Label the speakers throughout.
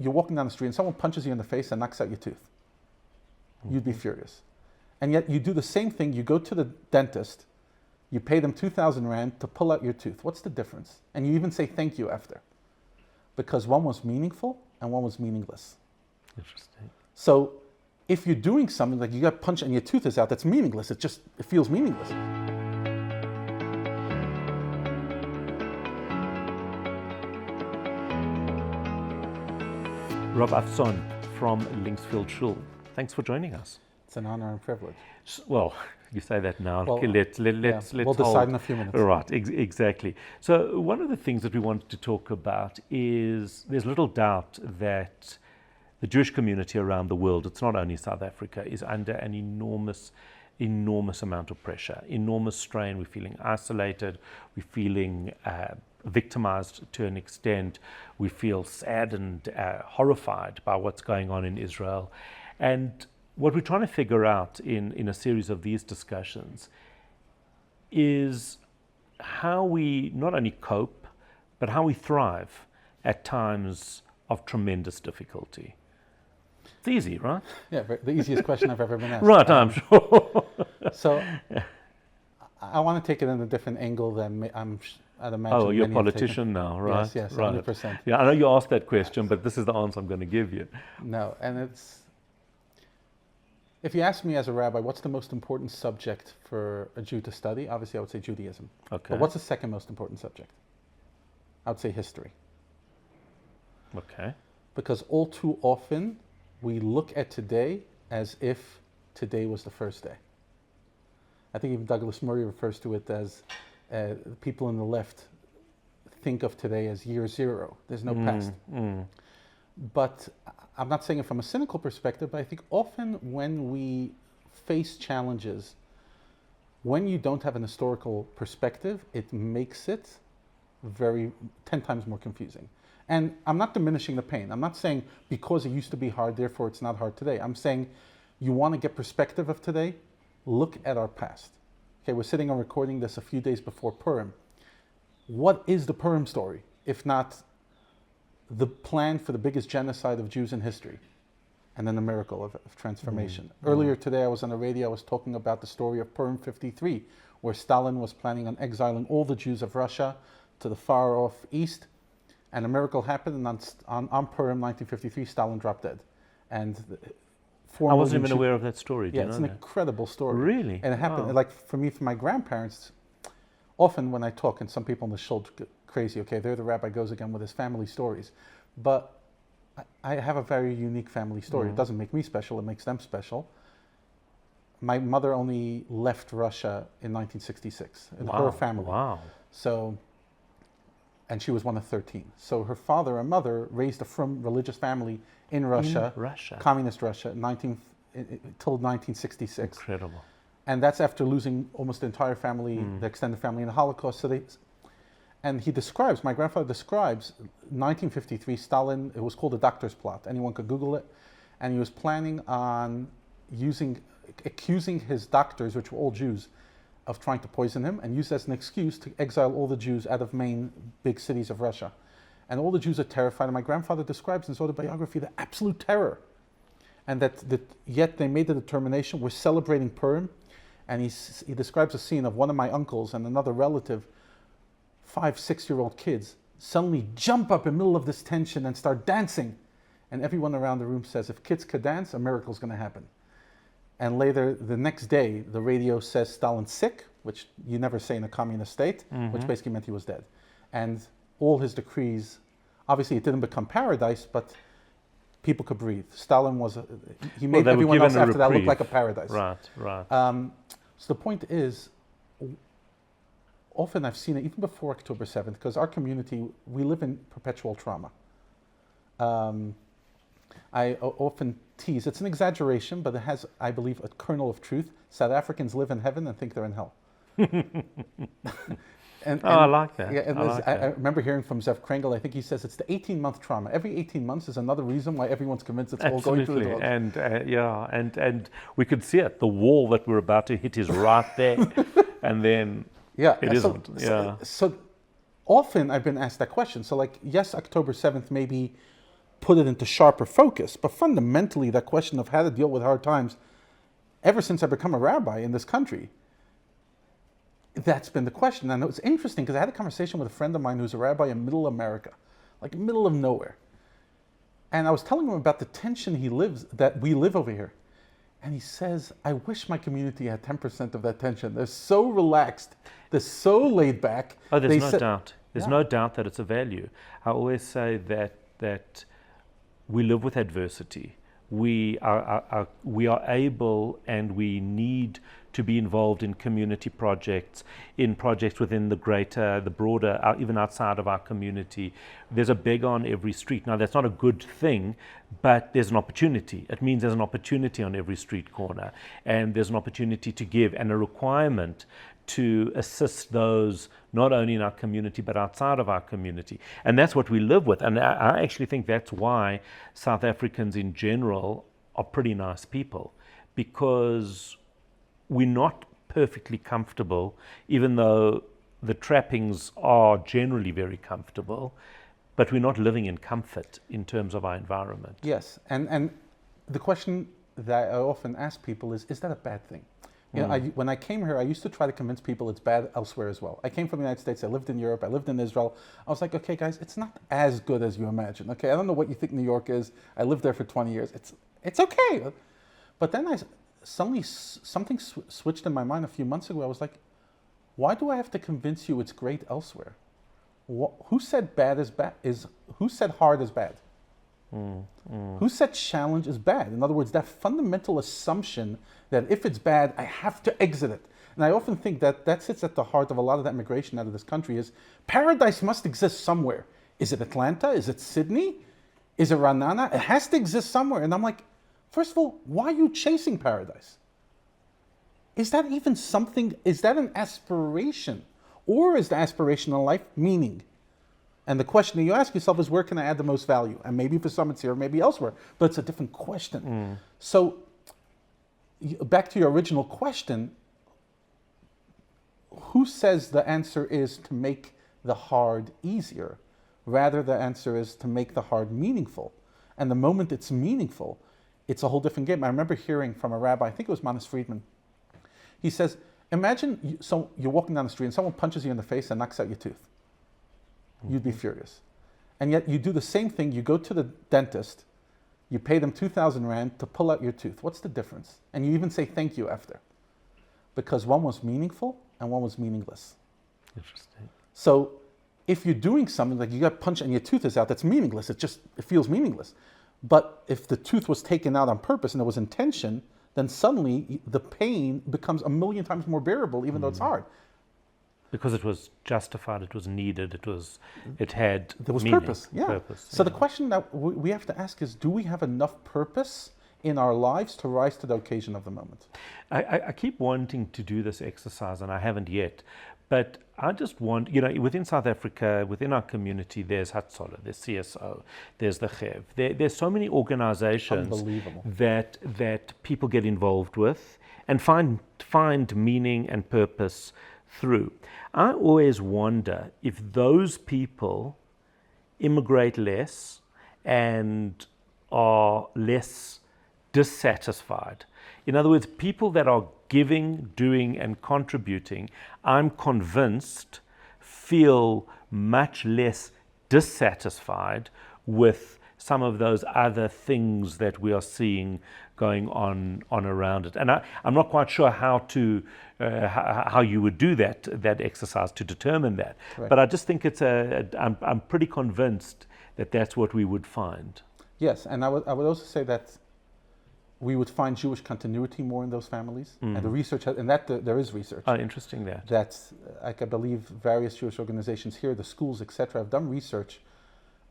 Speaker 1: you're walking down the street and someone punches you in the face and knocks out your tooth. You'd be furious. And yet you do the same thing. You go to the dentist, you pay them 2,000 Rand to pull out your tooth. What's the difference? And you even say thank you after. Because one was meaningful and one was meaningless.
Speaker 2: Interesting.
Speaker 1: So if you're doing something like you got punched and your tooth is out, that's meaningless. It feels meaningless.
Speaker 2: Rabbi Avtzon from Linksfield Shul. Thanks for joining us.
Speaker 1: It's an honor and privilege.
Speaker 2: Well, you say that now.
Speaker 1: Well,
Speaker 2: let's
Speaker 1: we'll decide in a few minutes.
Speaker 2: Right, exactly. So one of the things that we wanted to talk about is there's little doubt that the Jewish community around the world, it's not only South Africa, is under an enormous amount of pressure, enormous strain. We're feeling isolated. We're feeling victimized to an extent. We feel sad and horrified by what's going on in Israel. And what we're trying to figure out in a series of these discussions is how we not only cope, but how we thrive at times of tremendous difficulty. It's easy, right?
Speaker 1: Yeah, the easiest question I've ever been asked.
Speaker 2: Right, I'm sure.
Speaker 1: So I want to take it in a different angle than I'd imagine.
Speaker 2: Oh, you're a politician now, right?
Speaker 1: Yes,
Speaker 2: right.
Speaker 1: 100%.
Speaker 2: Yeah, I know you asked that question, but this is the answer I'm going to give you.
Speaker 1: No, and if you ask me as a rabbi, what's the most important subject for a Jew to study? Obviously, I would say Judaism.
Speaker 2: Okay.
Speaker 1: But what's the second most important subject? I would say history.
Speaker 2: Okay.
Speaker 1: Because all too often, we look at today as if today was the first day. I think even Douglas Murray refers to it as people on the left think of today as year zero. There's no past. But I'm not saying it from a cynical perspective, but I think often when we face challenges, when you don't have an historical perspective, it makes it 10 times more confusing. And I'm not diminishing the pain. I'm not saying because it used to be hard, therefore it's not hard today. I'm saying you want to get perspective of today, look at our past. Okay, we're sitting and recording this a few days before Purim. What is the Purim story, if not the plan for the biggest genocide of Jews in history, and then the miracle of transformation? Earlier today, I was on the radio, I was talking about the story of Purim 53, where Stalin was planning on exiling all the Jews of Russia to the far-off east, and a miracle happened, and on Purim 1953, Stalin dropped dead. And
Speaker 2: I wasn't even aware of that story.
Speaker 1: Yeah, it's an incredible story.
Speaker 2: Really?
Speaker 1: And it happened, like for me, for my grandparents, often when I talk, and some people in the shul get crazy, okay, there the rabbi goes again with his family stories. But I have a very unique family story. It doesn't make me special, it makes them special. My mother only left Russia in 1966, in her family.
Speaker 2: Wow.
Speaker 1: So, and she was one of 13. So her father and mother raised a frum religious family in Russia, communist Russia, till 1966.
Speaker 2: Incredible.
Speaker 1: And that's after losing almost the entire family, the extended family in the Holocaust. So my grandfather describes 1953, Stalin, it was called the doctor's plot. Anyone could Google it. And he was planning on accusing his doctors, which were all Jews, of trying to poison him, and use as an excuse to exile all the Jews out of main big cities of Russia. And all the Jews are terrified, and my grandfather describes in his autobiography the absolute terror. And yet they made the determination, we're celebrating Purim, and he describes a scene of one of my uncles and another relative, 5-6-year-old kids, suddenly jump up in the middle of this tension and start dancing. And everyone around the room says, if kids could dance, a miracle's going to happen. And later, the next day, the radio says Stalin's sick, which you never say in a communist state, which basically meant he was dead. And all his decrees, obviously it didn't become paradise, but people could breathe. Stalin he made everyone else after that look like a paradise.
Speaker 2: Right.
Speaker 1: So the point is, often I've seen it even before October 7th, because our community, we live in perpetual trauma. I often tease, it's an exaggeration, but it has, I believe, a kernel of truth. South Africans live in heaven and think they're in hell.
Speaker 2: I like that.
Speaker 1: Yeah, and I remember hearing from Zev Krengel, I think he says it's the 18-month trauma. Every 18 months is another reason why everyone's convinced it's all going through the dogs.
Speaker 2: And we could see it. The wall that we're about to hit is right there. And then it isn't.
Speaker 1: So often I've been asked that question. So like, yes, October 7th maybe put it into sharper focus. But fundamentally, that question of how to deal with hard times, ever since I've become a rabbi in this country, that's been the question. And it was interesting because I had a conversation with a friend of mine who's a rabbi in middle America, like middle of nowhere. And I was telling him about the tension that we live over here. And he says, I wish my community had 10% of that tension. They're so relaxed. They're so laid back.
Speaker 2: Oh, there's no doubt. There's no doubt that it's a value. I always say that we live with adversity. We are able and we need to be involved in community projects, in projects within the broader, even outside of our community. There's a beggar on every street. Now, that's not a good thing, but there's an opportunity. It means there's an opportunity on every street corner, and there's an opportunity to give and a requirement to assist those not only in our community but outside of our community. And that's what we live with. And I actually think that's why South Africans in general are pretty nice people, because we're not perfectly comfortable, even though the trappings are generally very comfortable, but we're not living in comfort in terms of our environment.
Speaker 1: Yes, and the question that I often ask people is that a bad thing? You know, when I came here, I used to try to convince people it's bad elsewhere as well. I came from the United States, I lived in Europe, I lived in Israel. I was like, okay, guys, it's not as good as you imagine. Okay, I don't know what you think New York is. I lived there for 20 years. It's okay. But then suddenly something switched in my mind a few months ago. I was like, why do I have to convince you it's great elsewhere? Who said bad is bad? Who said hard is bad? Who said challenge is bad? In other words, that fundamental assumption that if it's bad, I have to exit it. And I often think that sits at the heart of a lot of that migration out of this country is paradise must exist somewhere. Is it Atlanta? Is it Sydney? Is it Ra'anana? It has to exist somewhere. And I'm like, first of all, why are you chasing paradise? Is that even something? Is that an aspiration? Or is the aspiration in life meaning? And the question that you ask yourself is, where can I add the most value? And maybe for some it's here, maybe elsewhere, but it's a different question. So back to your original question, who says the answer is to make the hard easier? Rather, the answer is to make the hard meaningful. And the moment it's meaningful, it's a whole different game. I remember hearing from a rabbi, I think it was Manis Friedman. He says, imagine you're walking down the street and someone punches you in the face and knocks out your tooth. You'd be furious. And yet you do the same thing. You go to the dentist, you pay them 2,000 Rand to pull out your tooth. What's the difference? And you even say thank you after. Because one was meaningful and one was meaningless.
Speaker 2: Interesting.
Speaker 1: So if you're doing something like you got punched and your tooth is out, that's meaningless. It feels meaningless. But if the tooth was taken out on purpose and there was intention, then suddenly the pain becomes a million times more bearable, even though it's hard.
Speaker 2: Because it was justified, it was needed, it had
Speaker 1: there was
Speaker 2: meaning,
Speaker 1: purpose. Yeah.
Speaker 2: Purpose,
Speaker 1: so the question that we have to ask is, do we have enough purpose in our lives to rise to the occasion of the moment?
Speaker 2: I keep wanting to do this exercise, and I haven't yet. But I just want, within South Africa, within our community, there's Hatzolah, there's CSO, there's the Chev. There's so many organizations that people get involved with and find meaning and purpose through. I always wonder if those people immigrate less and are less dissatisfied. In other words, people that are giving, doing, and contributing, I'm convinced, feel much less dissatisfied with some of those other things that we are seeing going on around it. And I'm not quite sure how you would do that exercise to determine that. Right. But I just think I'm pretty convinced that that's what we would find.
Speaker 1: Yes, and I would also say that we would find Jewish continuity more in those families. And the research, there is research.
Speaker 2: Oh, interesting that.
Speaker 1: That's, I believe various Jewish organizations here, the schools, etc., have done research,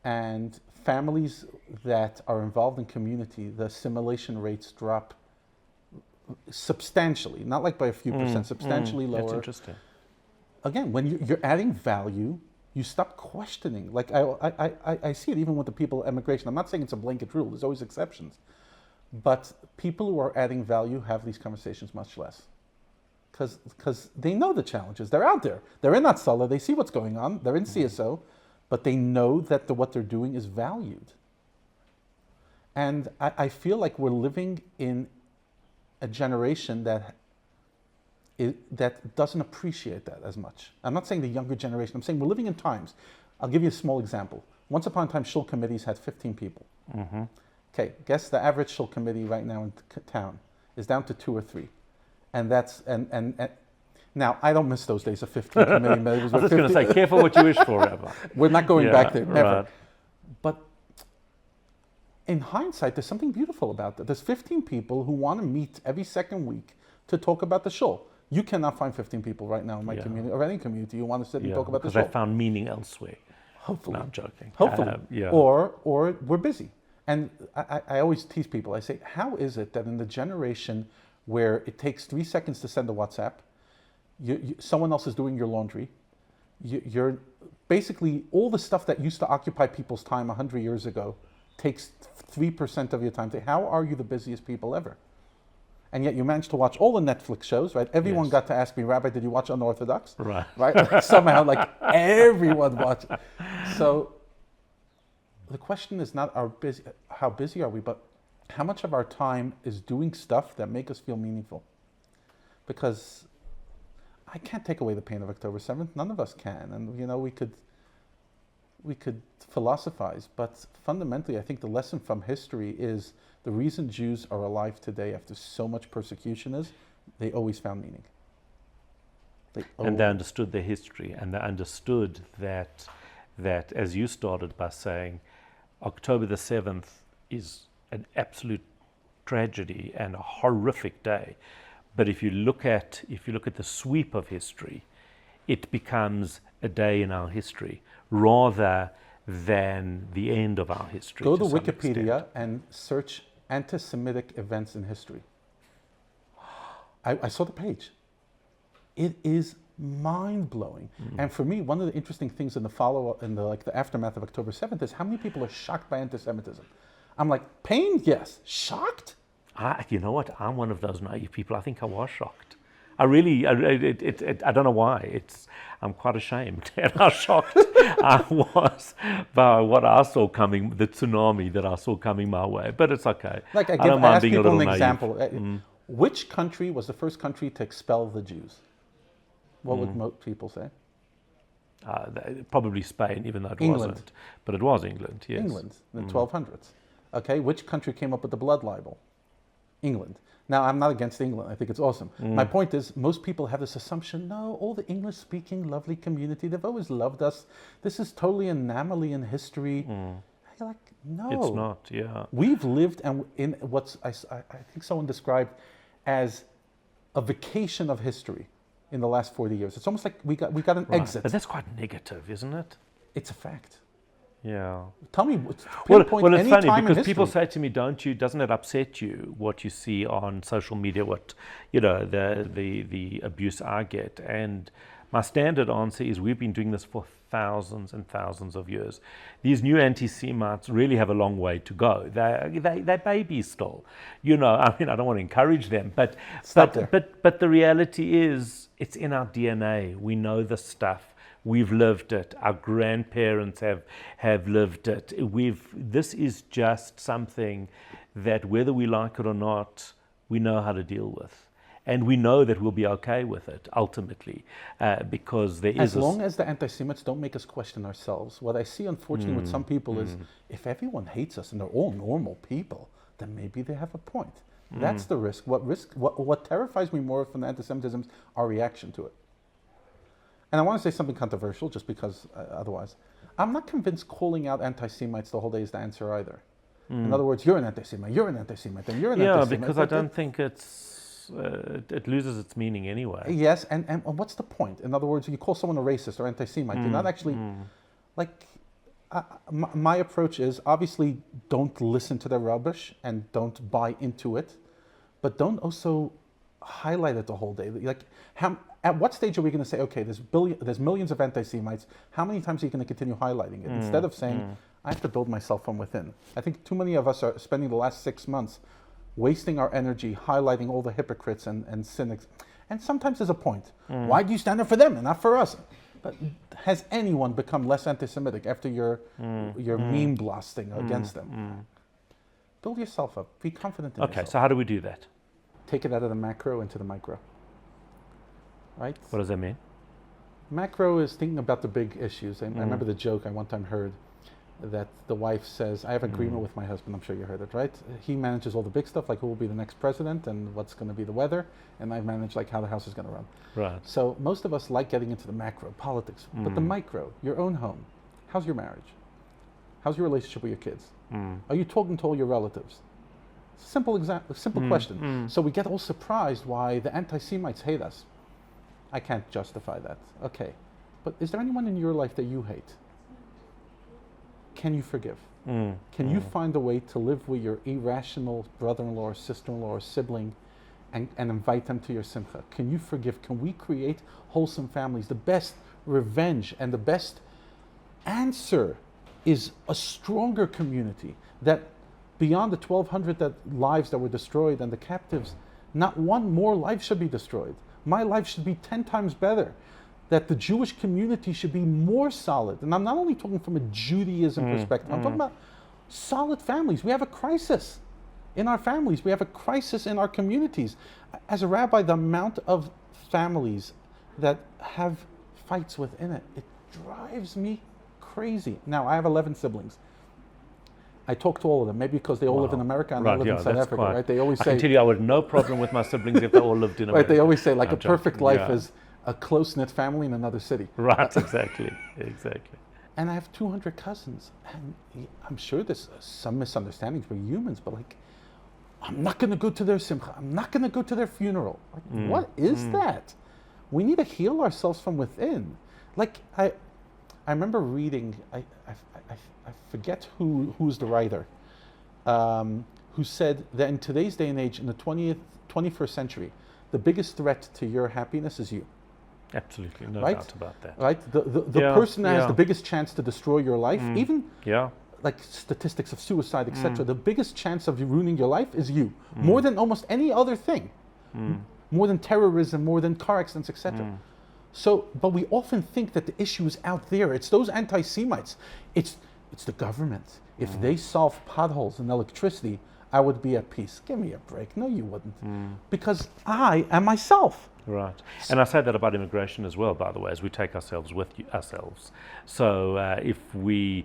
Speaker 1: and families that are involved in community, the assimilation rates drop substantially, not like by a few percent, substantially lower.
Speaker 2: That's interesting.
Speaker 1: Again, when you're adding value, you stop questioning. Like I see it even with the people at immigration. I'm not saying it's a blanket rule, there's always exceptions. But people who are adding value have these conversations much less. Because they know the challenges. They're out there. They're in Hatzolah. They see what's going on. They're in CSO. But they know that what they're doing is valued. And I feel like we're living in a generation that doesn't appreciate that as much. I'm not saying the younger generation, I'm saying we're living in times. I'll give you a small example. Once upon a time, shul committees had 15 people.
Speaker 2: Mm-hmm.
Speaker 1: Okay, guess the average shul committee right now in town is down to 2 or 3. And that's, and now, I don't miss those days of 15 committee members.
Speaker 2: I was just going to say, careful what you wish for, Rabbi.
Speaker 1: We're not going back there, never.
Speaker 2: Right.
Speaker 1: But in hindsight, there's something beautiful about that. There's 15 people who want to meet every second week to talk about the shul. You cannot find 15 people right now in my community, or any community, who want to sit and talk about the shul.
Speaker 2: Because they found meaning elsewhere.
Speaker 1: Hopefully.
Speaker 2: No, I'm joking.
Speaker 1: Hopefully. Or we're busy. And I always tease people, I say, how is it that in the generation where it takes 3 seconds to send a WhatsApp, someone else is doing your laundry, you're basically, all the stuff that used to occupy people's time 100 years ago takes 3% of your time. How are you the busiest people ever? And yet you managed to watch all the Netflix shows, right? Everyone got to ask me, Rabbi, did you watch Unorthodox?
Speaker 2: Right.
Speaker 1: Like, somehow, like, everyone watched. So the question is not how busy are we, but how much of our time is doing stuff that make us feel meaningful? Because I can't take away the pain of October 7th. None of us can. And, you know, we could philosophize, but fundamentally, I think the lesson from history is the reason Jews are alive today after so much persecution is they always found meaning.
Speaker 2: And they understood their history, and they understood that, as you started by saying, October the 7th is an absolute tragedy and a horrific day. But if you look at the sweep of history, it becomes a day in our history rather than the end of our history.
Speaker 1: Go to Wikipedia and search anti-Semitic events in history. I saw the page. It is mind-blowing. And for me, one of the interesting things in the follow-up, in the aftermath of October 7th, is how many people are shocked by anti-Semitism. I'm like, pain, yes. Shocked?
Speaker 2: You know what? I'm one of those naive people. I think I was shocked. I don't know why. I'm quite ashamed at how shocked I was by what I saw coming, the tsunami that I saw coming my way. But it's okay.
Speaker 1: Like I ask people an example. Which country was the first country to expel the Jews? What would most people say?
Speaker 2: Probably Spain, even though it wasn't. But it was England, yes.
Speaker 1: England, in the 1200s. Okay, which country came up with the blood libel? England. Now, I'm not against England. I think it's awesome. My point is, most people have this assumption, no, all the English-speaking, lovely community, they've always loved us. This is totally an anomaly in history. You're like, no.
Speaker 2: It's not, yeah.
Speaker 1: We've lived in what I think someone described as a vacation of history in the last 40 years. It's almost like we got an exit.
Speaker 2: But that's quite negative, isn't it?
Speaker 1: It's a fact.
Speaker 2: Yeah.
Speaker 1: Tell me,
Speaker 2: well, it's funny because people say to me, doesn't it upset you what you see on social media, what, you know, the abuse I get? And my standard answer is we've been doing this for thousands and thousands of years. These new anti-Semites really have a long way to go. They're babies still. You know, I mean, I don't want to encourage them, but the reality is it's in our DNA. We know this stuff. We've lived it. Our grandparents have lived it. This is just something that whether we like it or not, we know how to deal with. And we know that we'll be okay with it, ultimately, because there is...
Speaker 1: As long as the anti-Semites don't make us question ourselves. What I see, unfortunately, with some people is, if everyone hates us and they're all normal people, then maybe they have a point. That's the risk. What terrifies me more from the anti-Semitism is our reaction to it. And I want to say something controversial, just because otherwise. I'm not convinced calling out anti-Semites the whole day is the answer either. In other words, you're an anti-Semite, you're an anti-Semite, and you're an anti-Semite.
Speaker 2: Yeah, because I don't think it loses its meaning anyway.
Speaker 1: Yes, and what's the point? In other words, you call someone a racist or anti-Semite, you're not actually, my approach is, obviously, don't listen to their rubbish and don't buy into it, but don't also highlight it the whole day. Like, at what stage are we going to say, okay, there's millions of anti-Semites, how many times are you going to continue highlighting it? Instead of saying, I have to build myself from within. I think too many of us are spending the last 6 months wasting our energy highlighting all the hypocrites and cynics. And sometimes there's a point. Why do you stand up for them and not for us? But has anyone become less anti-Semitic after your meme blasting against them? Build yourself up. Be confident in
Speaker 2: Okay,
Speaker 1: yourself.
Speaker 2: so how do we do that?
Speaker 1: Take it out of the macro into the micro. Right?
Speaker 2: What does that mean?
Speaker 1: Macro is thinking about the big issues. I remember the joke I one time heard that the wife says, I have an agreement with my husband, I'm sure you heard it, right? He manages all the big stuff, like who will be the next president and what's going to be the weather, and I manage like how the house is going to run.
Speaker 2: Right.
Speaker 1: So most of us like getting into the macro, politics, but the micro, your own home. How's your marriage? How's your relationship with your kids? Are you talking to all your relatives? Simple question. So we get all surprised why the anti-Semites hate us. I can't justify that. Okay. But is there anyone in your life that you hate? Can you forgive? Can you find a way to live with your irrational brother-in-law or sister-in-law or sibling and invite them to your simcha? Can you forgive? Can we create wholesome families? The best revenge and the best answer is a stronger community that beyond the 1,200 lives that were destroyed and the captives, not one more life should be destroyed. My life should be 10 times better. That the Jewish community should be more solid. And I'm not only talking from a Judaism perspective, I'm talking about solid families. We have a crisis in our families. We have a crisis in our communities. As a rabbi, the amount of families that have fights within it, it drives me crazy. Now, I have 11 siblings. I talk to all of them, maybe because they all live in America and I live in South Africa, right? They always say,
Speaker 2: I can tell you I would have no problem with my siblings if they all lived in America.
Speaker 1: Right, they always say, like, a perfect life is a close-knit family in another city.
Speaker 2: Right, exactly.
Speaker 1: And I have 200 cousins, and I'm sure there's some misunderstandings. We're humans, but like, I'm not going to go to their simcha. I'm not going to go to their funeral. Like, what is that? We need to heal ourselves from within. Like, I remember reading, I forget who's the writer, who said that in today's day and age, in the 21st century, the biggest threat to your happiness is you.
Speaker 2: Absolutely, no
Speaker 1: right?
Speaker 2: doubt about that.
Speaker 1: Right? The person that has the biggest chance to destroy your life, even like statistics of suicide, etc., the biggest chance of you ruining your life is you. More than almost any other thing. More than terrorism, more than car accidents, etc. So, but we often think that the issue is out there. It's those anti-Semites. It's the government. If they solve potholes and electricity, I would be at peace. Give me a break. No, you wouldn't. Because I am myself.
Speaker 2: Right. And I say that about immigration as well, by the way, as we take ourselves with ourselves. So if we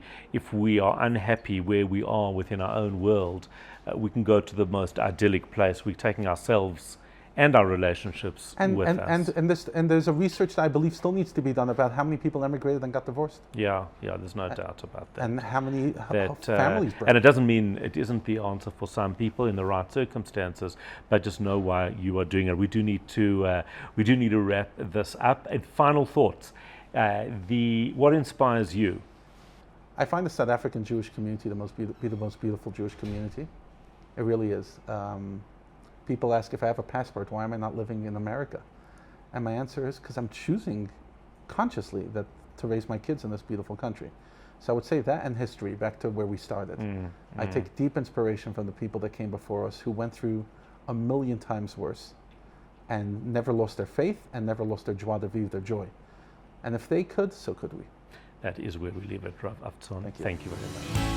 Speaker 2: are unhappy where we are within our own world, we can go to the most idyllic place. We're taking ourselves and our relationships with us.
Speaker 1: And there's a research that I believe still needs to be done about how many people emigrated and got divorced.
Speaker 2: Yeah, there's no doubt about that.
Speaker 1: And how many families broke.
Speaker 2: And it doesn't mean it isn't the answer for some people in the right circumstances, but just know why you are doing it. We do need to wrap this up. And final thoughts. What inspires you?
Speaker 1: I find the South African Jewish community the most beautiful Jewish community. It really is. People ask if I have a passport, why am I not living in America? And my answer is because I'm choosing consciously to raise my kids in this beautiful country. So I would say that and history, back to where we started. I take deep inspiration from the people that came before us who went through 1,000,000 times worse and never lost their faith and never lost their joie de vivre, their joy. And if they could, so could we.
Speaker 2: That is where we leave it, Rav Avtzon.
Speaker 1: Thank you.
Speaker 2: Thank you very much.